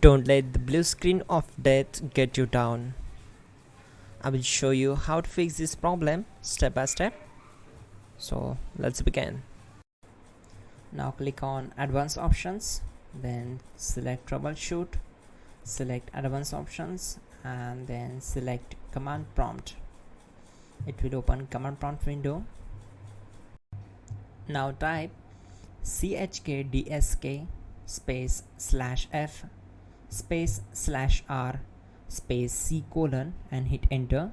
Don't let the blue screen of death get you down. I will show you how to fix this problem step by step. So let's begin. Now click on Advanced Options, then select Troubleshoot, select Advanced Options, and then select Command Prompt. It will open Command Prompt window. Now type chkdsk space /f space /r space c : and hit enter.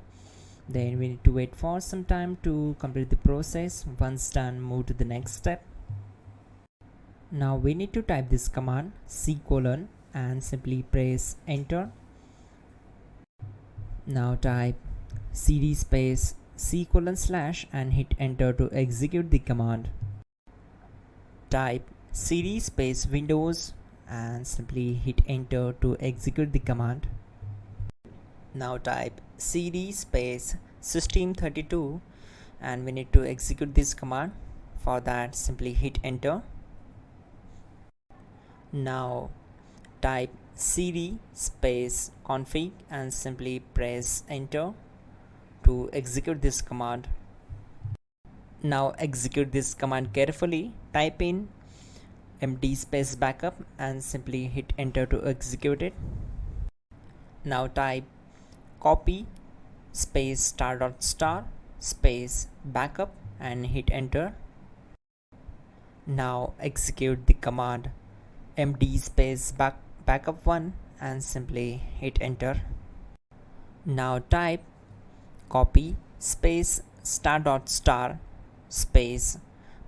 Then we need to wait for some time to complete the process. Once done, move to the next step. Now we need to type this command c : and simply press enter. Now type cd space c : / and hit enter to execute the command. Type cd space windows and simply hit enter to execute the command. Now type cd space system32 and we need to execute this command. For that, simply hit enter. Now type cd space config and simply press enter to execute this command. Now execute this command carefully. Type in md space backup and simply hit enter to execute it. Now type copy space ** space backup and hit enter. Now execute the command md space backup1 and simply hit enter. Now type copy space ** space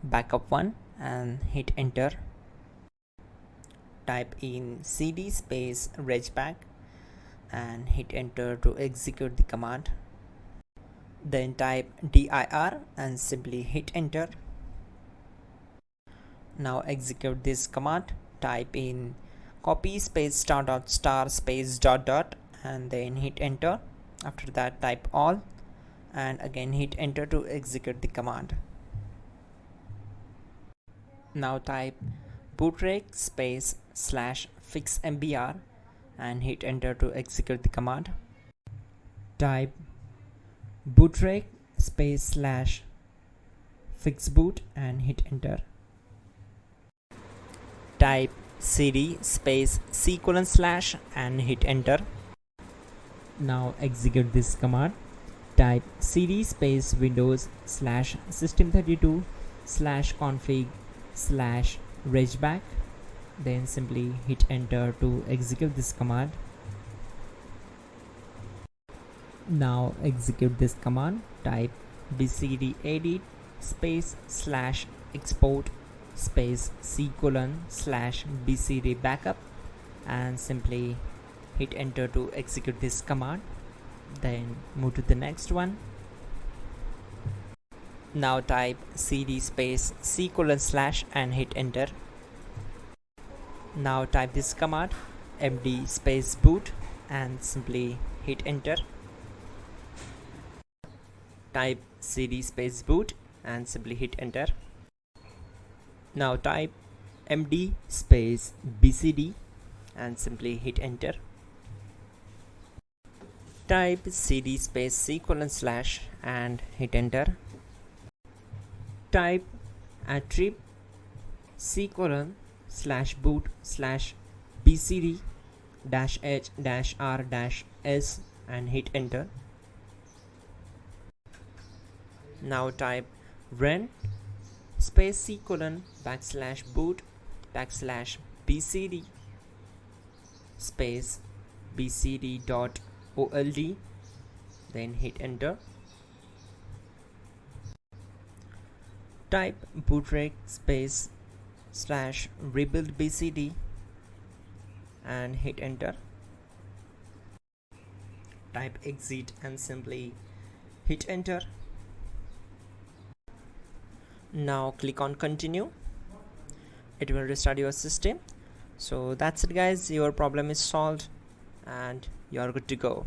backup1 and hit enter. Type in cd space regback and hit enter to execute the command. Then type dir and simply hit enter. Now execute this command. Type in copy space ** space ... and then hit enter. After that, type all and again hit enter to execute the command. Now type bootrec space /fixmbr and hit enter to execute the command. Type bootrec space /fixboot and hit enter. Type cd space c : / and hit enter. Now execute this command. Type cd space windows /system32 /config /regback, then simply hit enter to execute this command. Now execute this command. Type bcdedit space /export space c : /bcd backup and simply hit enter to execute this command. Then move to the next one. Now type cd space c : / and hit enter. Now type this command md space boot and simply hit enter. Type cd space boot and simply hit enter. Now type md space bcd and simply hit enter. Type cd space c : / and hit enter. Type attrib c : /boot /bcd -h -r -s and hit enter. Now type run space c : /boot /bcd space bcd.old, then hit enter. Type bootrec space /rebuild bcd and hit enter. Type exit and simply hit enter. Now click on continue. It will restart your system. So that's it guys, your problem is solved and you are good to go.